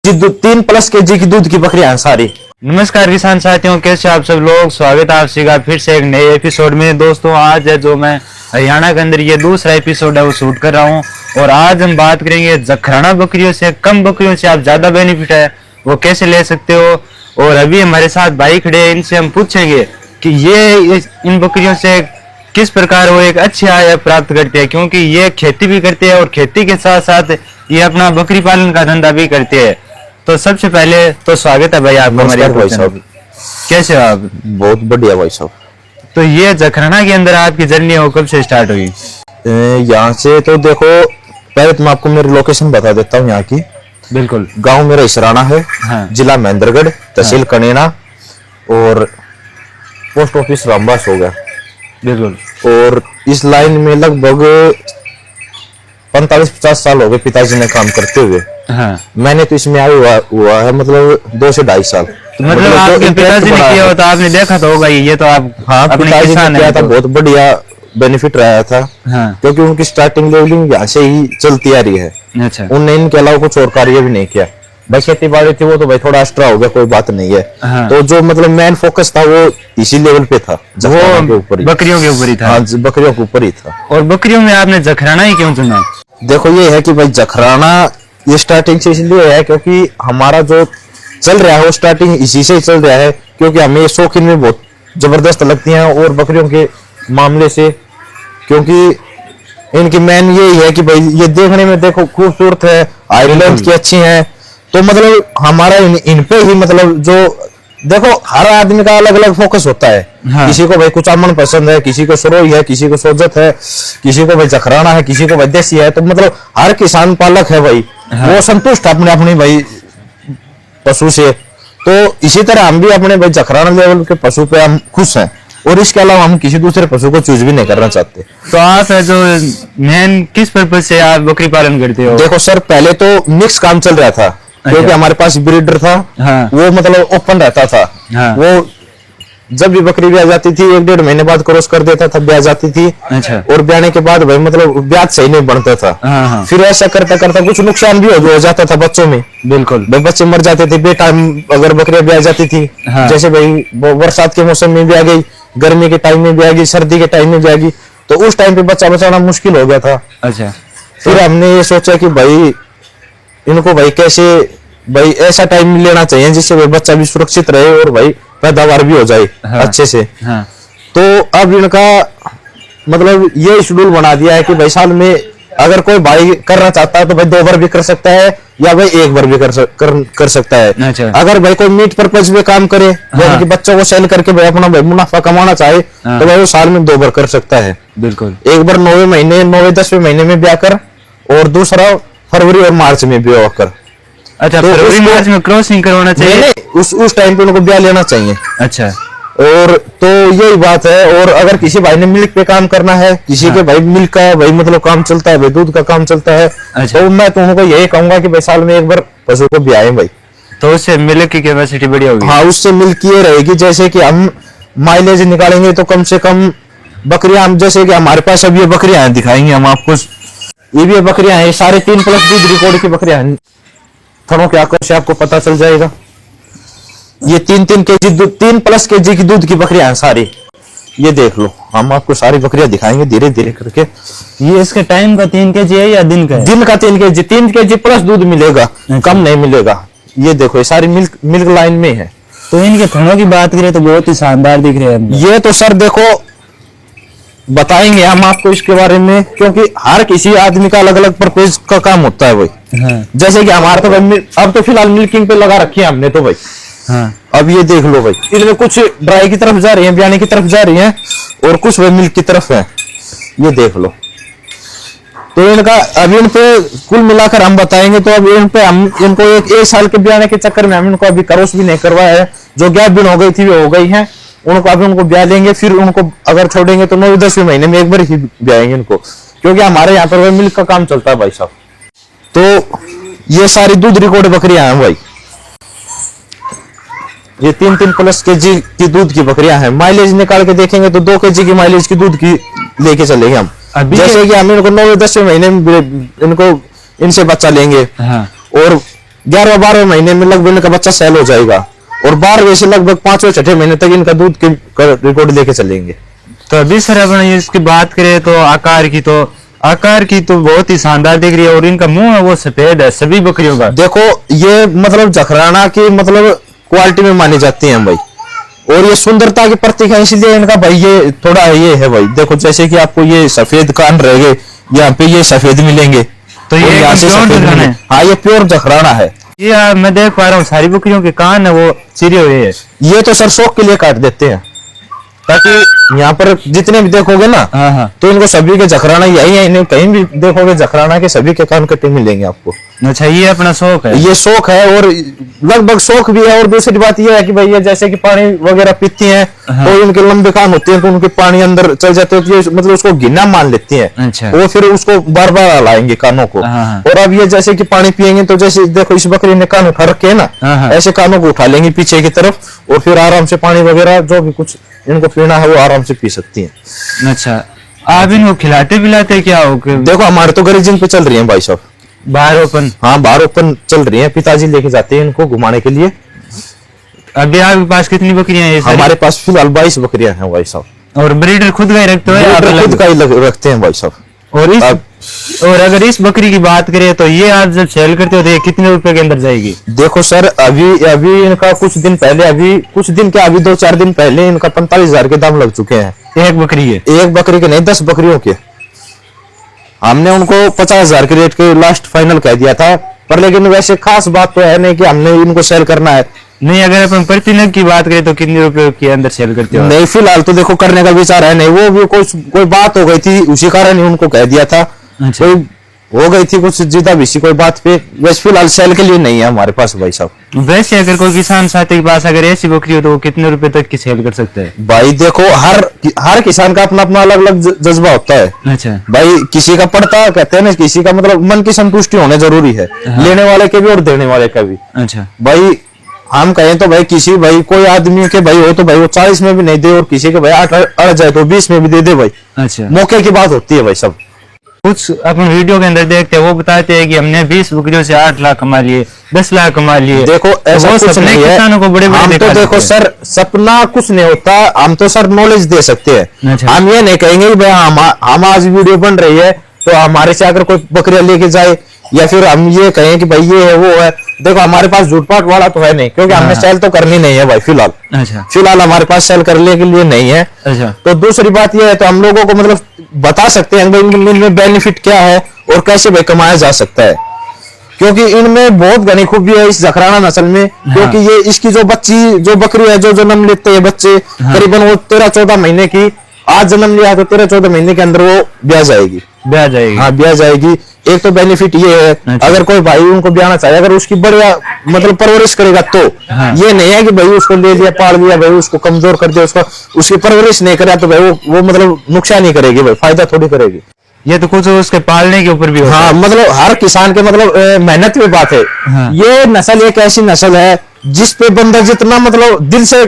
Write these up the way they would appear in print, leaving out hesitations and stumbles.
3 plus KG की दूध की बकरियां हैं सारी। नमस्कार किसान साथियों, कैसे आप सब लोग। स्वागत है आप सभी का फिर से एक नए एपिसोड में। दोस्तों आज है जो मैं हरियाणा के अंदर ये दूसरा एपिसोड है वो शूट कर रहा हूँ और आज हम बात करेंगे जखराना बकरियों से कम बकरियों से आप ज्यादा बेनिफिट है वो कैसे ले सकते हो। और अभी हमारे साथ भाई खड़े हैं, इनसे हम पूछेंगे कि ये इन बकरियों से किस प्रकार वो एक अच्छी आय प्राप्त करते हैं, क्योंकि ये खेती भी करते हैं और खेती के साथ साथ ये अपना बकरी पालन का धंधा भी करते हैं। तो सबसे पहले तो स्वागत है भाई आपका हमारे भाई साहब। कैसे हो आप? बहुत बढ़िया भाई साहब। तो ये जखराना के अंदर आपकी जर्नी वो कब से स्टार्ट हुई? यहाँ से तो देखो, पहले तो मैं आपको मेरी लोकेशन बता देता हूँ यहाँ की। बिल्कुल। गांव मेरा इसराना है, हाँ। जिला महेंद्रगढ़, तहसील कनेना और पोस्ट ऑफिस रामबास हो गया। बिल्कुल। और इस लाइन में लगभग 45-50 साल हो गए पिताजी ने काम करते हुए। हाँ। मैंने तो इसमें आया हुआ है मतलब 2 से 2.5 साल। मतलब आपके पिताजी ने किया हो तो आपने देखा तो होगा ये तो आप। हाँ, पिताजी ने किया था, बहुत बढ़िया बेनिफिट रहा था। हाँ। क्योंकि उनकी स्टार्टिंग लेवलिंग यहाँ से ही चलती आ रही है। अच्छा। उनने इनके अलावा कुछ और कार्य भी नहीं किया। भाई खेती बाड़ी थी वो तो भाई थोड़ा एक्स्ट्रा हो गया, कोई बात नहीं है। हाँ। तो जो मतलब मेन फोकस था वो इसी लेवल पे था, वो के ऊपर ही, बकरियों के ऊपर ही था। हाँ, बकरियों के ऊपर ही था। और बकरियों में आपने जखराना ही क्यों चुना? देखो ये है कि भाई जखराना ये स्टार्टिंग से इसलिए है क्योंकि हमारा जो चल रहा है वो स्टार्टिंग इसी से ही चल रहा है। क्योंकि हमें ये शौकीन में बहुत जबरदस्त लगती हैं और बकरियों के मामले से, क्योंकि इनकी मेन यही है कि भाई ये देखने में देखो खूबसूरत है, हाई लेंथ की अच्छी है। तो मतलब हमारा इन पे ही मतलब जो देखो हर आदमी का अलग अलग फोकस होता है। हाँ। किसी को भाई कुछ अमन पसंद है, किसी को सरोई है, किसी को सोजत है, किसी को भाई जखराना है, किसी को भाई देसी है। तो मतलब हर किसान पालक है भाई। हाँ। वो संतुष्ट अपने अपनी भाई पशु से। तो इसी तरह हम भी अपने भाई जखराना लेवल के पशु पे हम खुश हैं और इसके अलावा हम किसी दूसरे पशु को चूज भी नहीं करना चाहते। तो आप जो मेन किस पर्पज से आप बकरी पालन करते हो? देखो सर, पहले तो मिक्स काम चल रहा था। क्योंकि हमारे पास ब्रीडर था। हाँ। वो मतलब ओपन रहता था। हाँ। वो जब भी बकरी ब्याह जाती थी 1-1.5 महीने बाद क्रॉस कर देता था, ब्याह जाती थी। अच्छा। और ब्याहने के बाद भाई मतलब ब्याज सही नहीं बनता था। हाँ। फिर ऐसा करता करता कुछ नुकसान भी हो जाता था बच्चों में। बिल्कुल। भाई बच्चे मर जाते थे बेटाइम अगर बकरियां ब्याह जाती थी। हाँ। जैसे भाई बरसात के मौसम में भी आ गई, गर्मी के टाइम में भी आ गई, सर्दी के टाइम में भी आ गई, तो उस टाइम पे बच्चा बचाना मुश्किल हो गया था। अच्छा। फिर हमने ये सोचा कि भाई इनको भाई कैसे भाई ऐसा टाइम लेना चाहिए जिससे भाई बच्चा भी सुरक्षित रहे और भाई पैदावार भी हो जाए। हाँ। अच्छे से। हाँ। तो अब इनका मतलब ये शेड्यूल बना दिया है कि भाई साल में अगर कोई भाई करना चाहता है तो भाई 2 बार भी कर सकता है या भाई 1 बार भी कर सकता है। अच्छा। अगर भाई कोई मीट पर्पज में काम करे। हाँ। कि बच्चों को सेल करके भाई अपना भाई मुनाफा कमाना चाहे। हाँ। तो भाई वो साल में 2 बार कर सकता है। बिल्कुल। एक बार 9वें महीने 9वें-10वें महीने में ब्याह कर और दूसरा फरवरी और मार्च में ब्याह कर। अच्छा। तो फरवरी मार्च में क्रॉसिंग करवाना चाहिए। नहीं, उस टाइम पे उनको ब्याह लेना चाहिए। अच्छा। और तो यही बात है। और अगर किसी भाई ने मिल्क पे काम करना है, किसी के भाई मिल्क का भाई मतलब काम चलता है, भाई दूध का काम चलता है। अच्छा। तो मैं तुमको यही कहूंगा कि भाई साल में 1 बार पशु को ब्याहें भाई। तो उससे मिल्क की कैपेसिटी बढ़िया होगी। हाँ, उससे मिल्क ये रहेगी जैसे कि हम माइलेज निकालेंगे तो कम से कम बकरियां हम जैसे कि हमारे पास अब ये बकरियां दिखाएंगे हम आपको। ये भी बकरियां हैं, 3.5 प्लस दूध रिकॉर्ड की बकरियां हैं। थनों के आकर से आपको पता चल जाएगा। ये 3-3 केजी 3 प्लस केजी की दूध की बकरियां हैं सारी। ये देख लो, हम आपको सारी बकरियां दिखाएंगे धीरे धीरे करके। ये इसके टाइम का 3 केजी है या दिन का है? दिन का 3 केजी प्लस दूध मिलेगा। अच्छा। कम नहीं मिलेगा। ये देखो ये सारी मिल्क लाइन में है। तो इनके थनों की बात करें तो बहुत ही शानदार दिख रहे हैं। ये तो सर देखो बताएंगे हम आपको इसके बारे में, क्योंकि हर किसी आदमी का अलग अलग पर्पज का काम होता है भाई। हाँ। जैसे कि हमारा तो भाई अब तो फिलहाल मिल्किंग पे लगा रखी है हमने तो भाई। हाँ। अब ये देख लो भाई, इनमें कुछ ड्राई की तरफ जा रही है, ब्याने की तरफ जा रही है और कुछ भाई मिल्क की तरफ है। ये देख लो। तो इनका अभी इन पे कुल मिलाकर हम बताएंगे। तो अब इन पे हम इनको एक साल के ब्याने के चक्कर में हम इनको अभी क्रॉस भी नहीं करवाया है। जो गैप बिन हो गई थी वो हो गई है। उनको अभी उनको ब्याह लेंगे, फिर उनको अगर छोड़ेंगे तो 9-10वें महीने में 1 बार ही ब्याहेंगे इनको, क्योंकि हमारे यहाँ पर मिल्क का काम चलता है भाई साहब। तो ये सारी दूध रिकॉर्ड बकरियां हैं भाई। ये 3-3 प्लस केजी की दूध की बकरियां हैं। माइलेज निकाल के देखेंगे तो 2 केजी की माइलेज की दूध की लेके चलेंगे हम। जैसे कि हम इनको 9-10वें महीने में इनको इनसे बच्चा लेंगे। हाँ। और 11-12 महीने में लगभग इनका बच्चा सेल हो जाएगा और 12वें से लगभग 5वें-6ठे महीने तक इनका दूध की रिकॉर्ड लेके चलेंगे। तो अभी सर अपन इसकी बात करें तो आकार की तो बहुत ही शानदार दिख रही है, और इनका मुंह है वो सफेद है सभी बकरियों का। देखो ये मतलब जखराना की मतलब क्वालिटी में मानी जाती है भाई, और ये सुंदरता की प्रतीक है, इसलिए इनका भाई ये थोड़ा ये है भाई। देखो जैसे कि आपको ये सफेद कान रहेंगे, यहाँ पे ये सफेद मिलेंगे, तो ये यहाँ से सफेद मिलेंगे। हाँ ये प्योर जखराना है। ये मैं देख पा रहा हूँ सारी बकरियों के कान है वो चिरे हुए है। ये तो सर शौक के लिए काट देते हैं, ताकि यहाँ पर जितने भी देखोगे ना, हाँ। तो इनको सभी के जखराना यही है, इन्हें कहीं भी देखोगे जखराना के सभी के कान कटे मिलेंगे आपको। अच्छा ये अपना शौक है, ये शौक है, और लगभग शौक भी है। और दूसरी बात ये है कि भाई ये जैसे कि पानी वगैरह पीती हैं, तो इनके लंबे कान होते हैं, तो उनके पानी अंदर चल जाते हैं, तो ये मतलब उसको गिना मान लेती हैं। अच्छा। वो फिर उसको बार बार हलाएंगे कानों को। और अब ये जैसे कि पानी पियेंगे, तो जैसे देखो इस बकरी ने कान उठा रखे है ना, ऐसे कानों को उठा लेंगे पीछे की तरफ, और फिर आराम से पानी वगैरह जो भी कुछ इनको पीना है वो आराम से पी सकती हैं। अच्छा आप इनको खिलाते पिलाते क्या हो? देखो हमारे तो गरीजिंग पे चल रही है भाई साहब, बाहर ओपन। हाँ बाहर ओपन चल रही है, पिताजी लेके जाते हैं इनको घुमाने के लिए। अभी आपके पास कितनी बकरियां हैं? हमारे पास फिलहाल 22 बकरियां हैं भाई साहब। और ब्रीडर खुद का ही रखते हो या खुद का ही रखते हैं भाई साहब। और अगर इस बकरी की बात करें तो ये आज जब सेल करते हो तो ये कितने रुपए के अंदर जाएगी? देखो सर अभी इनका कुछ दिन पहले, अभी 2-4 दिन पहले इनका 45,000 के दाम लग चुके हैं। एक बकरी के? एक बकरी के नहीं, 10 बकरियों के। हमने उनको 50,000 के रेट के लास्ट फाइनल कह दिया था, पर लेकिन वैसे खास बात तो है नहीं कि हमने इनको सेल करना है। नहीं, अगर अपन प्रति नग की बात करें तो कितने रुपए के अंदर सेल करते हो? नहीं फिलहाल तो देखो करने का विचार है नहीं, वो भी कोई बात हो गई थी, उसी कारण ही उनको कह दिया था। अच्छा। कोई हो गई थी कुछ जिदा भी कोई बात पे, वैसे फिलहाल सेल के लिए नहीं है हमारे पास भाई साहब। वैसे अगर कोई किसान साथी के पास अगर ऐसी बकरी हो तो वो कितने रुपए तक की सेल कर सकते हैं? भाई देखो हर किसान का अपना अपना अलग अलग जज्बा होता है। अच्छा। भाई किसी का पड़ता कहते हैं ना, किसी का मतलब मन की संतुष्टि होना जरूरी है, लेने वाले के भी और देने वाले का भी। अच्छा। भाई हम कहें तो भाई कोई आदमी के भाई हो तो भाई वो 40 में भी नहीं दे, और किसी के भाई 8 अड़ जाए तो 20 में भी दे दे भाई। अच्छा। मौके की बात होती है भाई सब। कुछ अपन वीडियो के अंदर देखते हैं, वो बताते हैं कि हमने 20 बकरियों से 8 लाख कमा लिए, 10 लाख कमा लिए। देखो ऐसा तो कुछ नहीं है, किसानों को बड़े हम तो देखो सर सपना कुछ नहीं होता, हम तो सर नॉलेज दे सकते हैं। अच्छा। हम ये नहीं कहेंगे कि भाई हम आज वीडियो बन रही है तो हमारे से अगर कोई बकरियां लेके जाए, या फिर हम ये कहें कि भाई ये है वो है। देखो हमारे पास झूठपाट वाला तो है नहीं, क्योंकि हमने सेल तो करनी नहीं है भाई फिलहाल। अच्छा। फिलहाल हमारे पास सेल करने के लिए नहीं है। अच्छा। तो दूसरी बात ये है, तो हम लोगों को मतलब बता सकते हैं इनमें बेनिफिट क्या है और कैसे भाई कमाया जा सकता है, क्योंकि इनमें बहुत घनी खूबी है इस जखराना नस्ल में। क्योंकि ये इसकी जो बकरी है जो जन्म लेते हैं बच्चे, करीबन वो 13-14 महीने की आज जन्म लिया है, तो 13-14 महीने के अंदर वो ब्याह जाएगी। हाँ ब्याह जाएगी। एक तो बेनिफिट ये है। अच्छा। अगर कोई भाई उनको ब्याहना चाहे, अगर उसकी बढ़िया मतलब परवरिश करेगा तो ये नहीं है कि भाई उसको ले लिया पाल लिया भाई उसको कमजोर कर दिया, उसकी परवरिश नहीं करा तो भाई वो मतलब नुकसान ही करेगी भाई, फायदा थोड़ी करेगी। ये तो कुछ उसके पालने के ऊपर भी होता हाँ है। मतलब हर किसान के मतलब मेहनत की बात है। हाँ। ये नस्ल एक ऐसी नस्ल है जिस पे बंदा जितना मतलब दिल से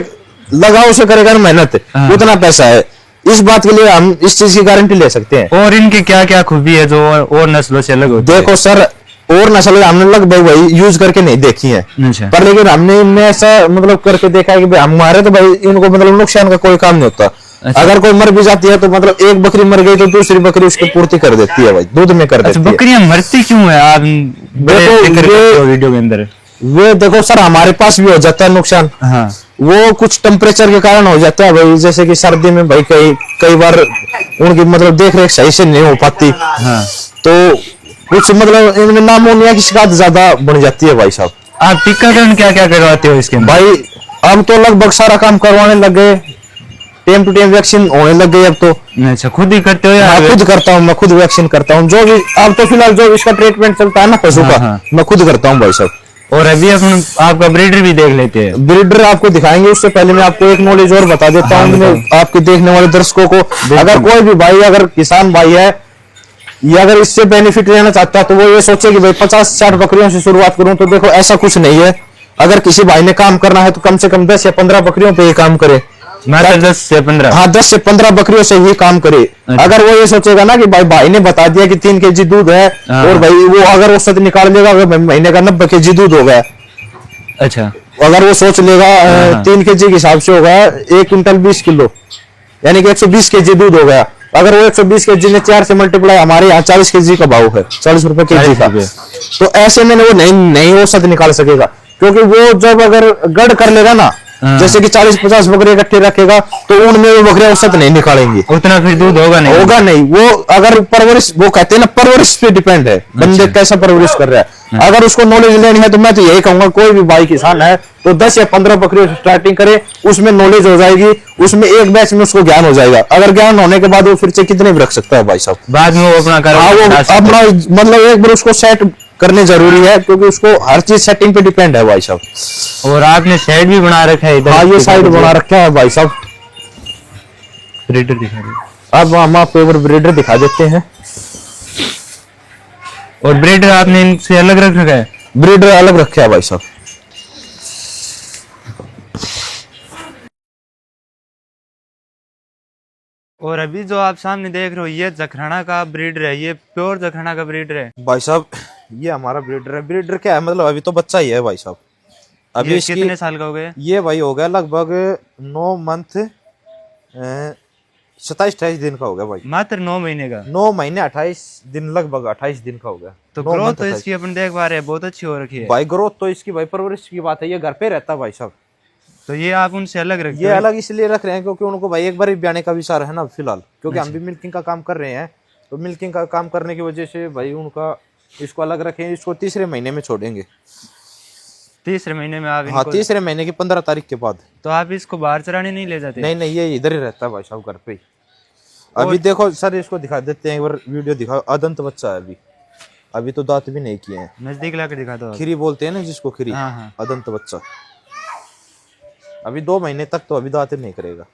लगाव से करेगा ना मेहनत, हाँ। उतना पैसा है। इस बात के लिए हम इस चीज की गारंटी ले सकते हैं। और इनकी क्या क्या खूबी है जो और नस्लों से अलग होती है? देखो सर और नस्ल हमने लगभग भाई यूज करके नहीं देखी है, अच्छा। पर लेकिन हमने इनमें ऐसा मतलब करके देखा है कि भाई हमारे तो भाई इनको मतलब नुकसान का कोई काम नहीं होता। अच्छा। अगर कोई मर भी जाती है तो मतलब एक बकरी मर गई तो दूसरी बकरी उसकी पूर्ति कर देती है भाई, दूध में कर देती है। बकरियां मरती क्यों है आप वीडियो के अंदर? वे देखो सर हमारे पास भी हो जाता है नुकसान। हाँ। वो कुछ टेम्परेचर के कारण हो जाता है भाई, जैसे कि सर्दी में भाई कई बार उनकी मतलब देख रेख सही से नहीं हो पाती। हाँ। तो कुछ मतलब इनमें नामोनिया की शिकायत ज्यादा बढ़ जाती है भाई साहब। आप टीकाकरण क्या क्या करवाते हो इसके अंदर? भाई अब तो लगभग सारा काम करवाने लग गए, टाइम टू टाइम वैक्सीन होने लग गई अब तो। अच्छा खुद ही करते हो या? हाँ खुद करता हूँ, मैं खुद वैक्सीन करता हूँ। जो भी अब तो फिलहाल जो इसका ट्रीटमेंट चलता है ना पशु हाँ, का, हाँ। मैं खुद करता हूँ भाई साहब। और अभी अपन आपका ब्रीडर भी देख लेते हैं। ब्रीडर आपको दिखाएंगे, उससे पहले मैं आपको एक नॉलेज और बता देता हाँ, हूँ आपके देखने वाले दर्शकों को। अगर कोई भी भाई अगर किसान भाई है या अगर इससे बेनिफिट लेना चाहता है तो वो ये सोचे कि भाई 50-60 बकरियों से शुरुआत करूं, तो देखो ऐसा कुछ नहीं है। अगर किसी भाई ने काम करना है तो कम से कम 10 या 15 बकरियों पे ही काम करे, मात्र 10 से 15। हाँ 10 से 15 बकरियों से ही काम करे। अगर वो ये सोचेगा ना कि भाई ने बता दिया कि 3 kg दूध है, और भाई वो अगर वो सद निकाल लेगा, अगर महीने का 90 kg दूध हो गया, अच्छा, अगर वो सोच लेगा 3 kg के हिसाब से होगा 1 क्विंटल 20 किलो, यानी कि 120 kg दूध हो गया। अगर वो 120 kg ने 4 से मल्टीप्लाई, हमारे यहाँ 40 kg का भाव है, 40 रुपए kg का, तो ऐसे में वो नहीं वो सद निकाल सकेगा, क्योंकि वो जब अगर गढ़ कर लेगा ना, जैसे कि 40-50 बकरे इकट्ठे रखेगा, तो उनमें वो बकरियां औसत नहीं निकालेंगी, उतना फिर दूध होगा नहीं। वो अगर परवरिश, वो कहते हैं ना परवरिश पे डिपेंड है, बंदे कैसा परवरिश कर रहा है। अगर उसको नॉलेज लेनी है तो मैं तो यही कहूंगा, कोई भी भाई किसान है तो 10 या 15 बकरियों से स्टार्टिंग करे, उसमें नॉलेज हो जाएगी, उसमें एक बैच में उसको ज्ञान हो जाएगा। अगर ज्ञान होने के बाद वो फिर से कितने भी रख सकता है भाई साहब, बाद में वो अपना अपना मतलब एक बार उसको सेट करने जरूरी है, क्योंकि उसको हर चीज सेटिंग पे डिपेंड है भाई साहब। और आपने साइड भी बना रखा है इधर? हाँ ये साइड बना रखा है भाई साहब। ब्रीडर दिखा दो। अब हम आपको एक बार ब्रीडर दिखा देते हैं। और ब्रीडर आपने इनसे अलग रख रखा है? ब्रीडर अलग रखा है भाई साहब। और अभी जो आप सामने देख रहे हो ये जखराना का ब्रीडर है, ये प्योर जखराना का ब्रीडर है भाई साहब। ये हमारा ब्रीडर है। ब्रीडर क्या है, मतलब अभी तो बच्चा ही है भाई साहब। अभी ये कितने साल का हो गया? ये भाई हो गया लगभग 9 मंथ 27-28 दिन का हो गया भाई। मात्र 9 महीने का? 9 महीने 28 दिन, लगभग 28 दिन का हो गया। तो ग्रोथ तो इसकी अपन देख पा रहे हैं बहुत अच्छी हो रखी है भाई। ग्रोथ तो इसकी भाई, परवरिश की बात है, ये घर पे रहता है भाई साहब। तो ये आप उनसे अलग रखते ये अलग इसलिए रख रहे हैं क्योंकि उनको भाई एक बार ही ब्याने का विचार है ना फिलहाल, क्योंकि हम भी मिल्किंग का काम कर रहे हैं, तो मिल्किंग का काम करने की वजह से भाई उनका इसको अलग रखें। इसको तीसरे महीने में छोड़ेंगे। तीसरे महीने में आप? हाँ तीसरे महीने की 15 तारीख के बाद। तो आप इसको बाहर चराने नहीं ले जाते? नहीं, ये इधर ही रहता है भाई साहब, घर पे ही। अभी देखो सर, इसको दिखा देते हैं एक बार, वीडियो दिखाओ। अदंत बच्चा है अभी तो दांत भी नहीं किए हैं। नजदीक लाकर दिखा दो। खीरी बोलते हैं ना जिसको, खीरी। हाँ। अदंत बच्चा अभी 2 महीने तक तो अभी दांत नहीं करेगा।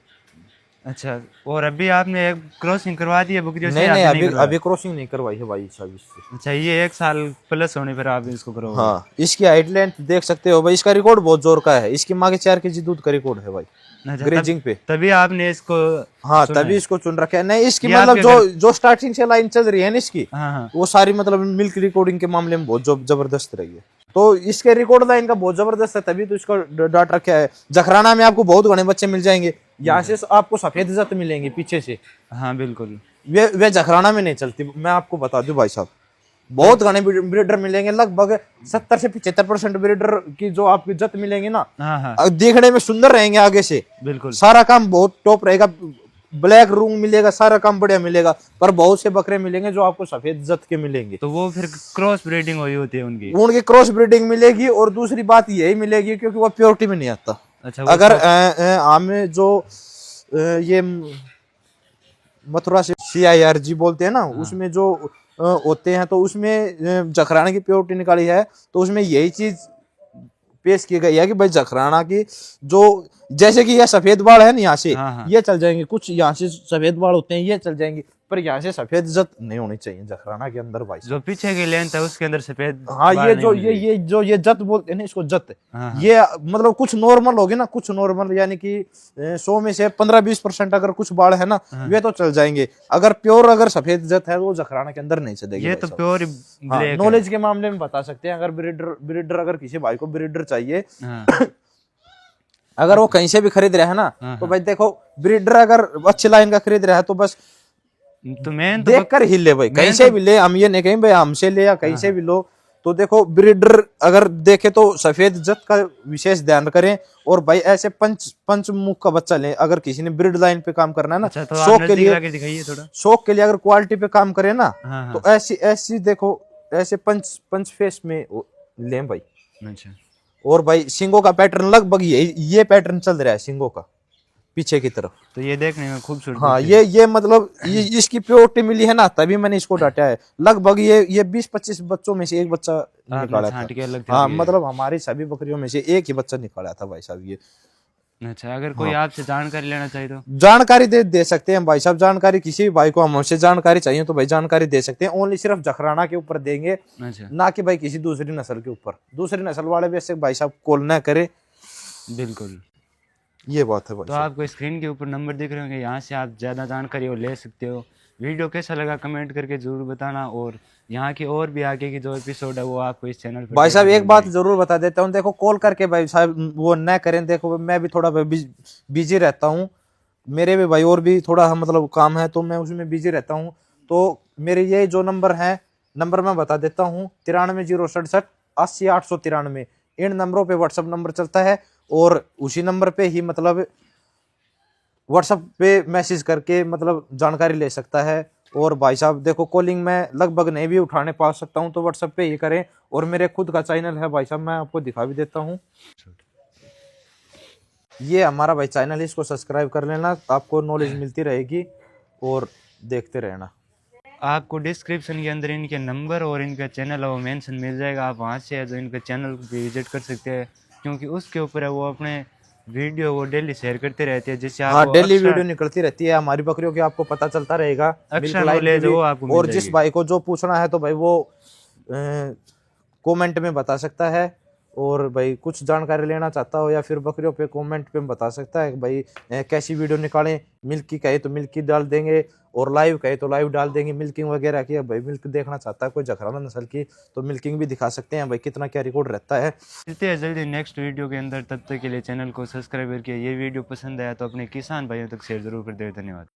अच्छा, और अभी आपने क्रॉसिंग करवा दी है बकरियों से? नहीं, अभी क्रॉसिंग नहीं करवाई है भाई साहब इससे। अच्छा, ये 1 साल प्लस होने पर आप इसको करो? हाँ, इसकी हाइट लेंथ देख सकते हो भाई। इसका रिकॉर्ड बहुत जोर का है। इसकी माँ के 4 kg दूध का रिकॉर्ड है भाई। ग्रेजिंग पे तभी आपने इसको? हाँ, तभी इसको चुन रखा है। नहीं, इसकी मतलब जो स्टार्टिंग से लाइन चल रही है ना इसकी, वो सारी मतलब मिल्क रिकॉर्डिंग के मामले में बहुत जबरदस्त रही है। तो इसके रिकॉर्ड लाइन का बहुत जबरदस्त है, तभी तो इसका डाट रखा है। जखराना में आपको बहुत घने बच्चे मिल जाएंगे। यहाँ से आपको सफेद जत मिलेंगे पीछे से। हाँ बिल्कुल, वे जखराना में नहीं चलती, मैं आपको बता दूं भाई साहब। बहुत घने ब्रीडर मिलेंगे, लगभग 70 से 75% ब्रीडर की जो आपकी जत मिलेंगी ना, देखने में सुंदर रहेंगे आगे से। बिल्कुल, सारा काम बहुत टॉप रहेगा। ब्लैक रूम मिलेगा, सारा काम बढ़िया मिलेगा। पर बहुत से बकरे मिलेंगे जो आपको सफेद जत के मिलेंगे, तो वो फिर क्रॉस ब्रीडिंग हुई होती है उनकी क्रॉस ब्रीडिंग मिलेगी। और दूसरी बात यही मिलेगी क्योंकि वो प्योरिटी में नहीं आता। अच्छा, अगर हमें जो ये मथुरा से CIRG बोलते हैं ना, उसमें जो होते हैं, तो उसमें जखराना की प्योरिटी निकाली है, तो उसमें यही चीज पेश की गई है कि भाई जखराना की जो, जैसे कि ये सफेद बाल है ना, यहाँ से ये चल जाएंगे, कुछ यहाँ से सफेद बाल होते हैं ये चल जाएंगे, पर यहाँ से सफेद जत नहीं होनी चाहिए जखराना के अंदर भाई। जो पीछे की लेंथ है उसके अंदर सफेद, हाँ, ये जत बोलते हैं ना इसको, जत। ये मतलब कुछ नॉर्मल होगी ना, कुछ नॉर्मल यानी कि 100 में से 15-20% अगर कुछ बाल है ना, वे तो चल जाएंगे। अगर प्योर अगर सफेद जत है वो जखराना के अंदर नहीं चलेगी। ये तो प्योर नॉलेज के मामले में बता सकते हैं। अगर ब्रीडर अगर किसी भाई को ब्रीडर चाहिए, अगर वो कहीं से भी खरीद रहा है ना, तो भाई देखो, ब्रीडर अगर अच्छी लाइन का खरीद रहा है तो बस तो मैं देख कर ही ले भाई, कहीं से भी ले। हम ये नहीं कहीं भाई हमसे ले या कहीं से भी लो। तो देखो, ब्रीडर अगर देखे तो सफेद जत का विशेष ध्यान करें। और भाई ऐसे पंचमुख का बच्चा ले, अगर किसी ने ब्रीड लाइन पे काम करना है ना, शौक के लिए अगर क्वालिटी पे काम करे ना, तो ऐसी देखो, ऐसे पंच फेस में ले भाई। और भाई सिंगों का पैटर्न लगभग ये पैटर्न चल रहा है सिंगों का पीछे की तरफ, तो ये देखने में खूबसूरत। हाँ, ये मतलब इसकी प्योरिटी मिली है ना, तभी मैंने इसको डांटा है। लगभग ये 20-25 बच्चों में से एक बच्चा निकाला था। हाँ, मतलब हमारी सभी बकरियों में से एक ही बच्चा निकाला था भाई साहब ये। अच्छा, अगर कोई आपसे जानकारी लेना चाहिए तो जानकारी दे सकते हैं भाई साहब। जानकारी किसी भी भाई को हमसे जानकारी चाहिए तो भाई जानकारी दे सकते हैं। ओनली सिर्फ जखराना के ऊपर देंगे। अच्छा, ना कि भाई किसी दूसरी नस्ल के ऊपर। दूसरी नस्ल वाले भी ऐसे भाई साहब कॉल ना करे। बिल्कुल। ये बात है भाई तो साहब। आपको स्क्रीन के ऊपर नंबर दिख रहे होंगे, यहाँ से आप ज़्यादा जानकारी वो ले सकते हो। वीडियो कैसा लगा कमेंट करके ज़रूर बताना, और यहाँ की और भी आगे की जो एपिसोड है वो आपको इस चैनल पर भाई साहब देखने एक मिल बात जाएगी। जरूर बता देता हूँ, देखो कॉल करके भाई साहब वो न करें, देखो मैं भी थोड़ा बिजी रहता हूँ, मेरे भी भाई और भी थोड़ा मतलब काम है, तो मैं उसमें बिजी रहता हूँ। तो मेरे ये जो नंबर है, नंबर मैं बता देता हूँ, 93 067 80 893। इन नंबरों पे व्हाट्सअप नंबर चलता है, और उसी नंबर पे ही मतलब व्हाट्सएप पे मैसेज करके मतलब जानकारी ले सकता है। और भाई साहब देखो कॉलिंग मैं लगभग नहीं भी उठाने पा सकता हूँ, तो व्हाट्सएप पे ही करें। और मेरे खुद का चैनल है भाई साहब, मैं आपको दिखा भी देता हूँ, ये हमारा भाई चैनल है, इसको सब्सक्राइब कर लेना, आपको नॉलेज मिलती रहेगी और देखते रहना। आपको डिस्क्रिप्शन के अंदर इनके नंबर और इनका चैनल है वो मेंशन मिल जाएगा, आप वहाँ से जो इनका चैनल भी विजिट कर सकते हैं, क्योंकि उसके ऊपर है वो अपने वीडियो वो डेली शेयर करते रहते हैं, जिससे हाँ आपको डेली एक्स्ट्रा वीडियो निकलती रहती है हमारी बकरियों की, आपको पता चलता रहेगा, मिल्क एक्स्ट्रा लाइन की नॉलेज है भी। वो आपको मिल और जिस जाएगी। भाई को जो पूछना है तो भाई वो कमेंट में बता सकता है, और भाई कुछ जानकारी लेना चाहता हो या फिर बकरियों पे कमेंट पे बता सकता है भाई कैसी वीडियो निकालें, मिल्क की कहे तो मिल्क की डाल देंगे, और लाइव कहे तो लाइव डाल देंगे, मिल्किंग वगैरह की। भाई मिल्क देखना चाहता है कोई जखराना नस्ल की, तो मिल्किंग भी दिखा सकते हैं भाई, कितना क्या रिकॉर्ड रहता है। मिलते हैं जल्दी नेक्स्ट वीडियो के अंदर, तब तक के लिए चैनल को सब्सक्राइब करके, ये वीडियो पसंद आया तो अपने किसान भाइयों तक शेयर जरूर कर दें। धन्यवाद।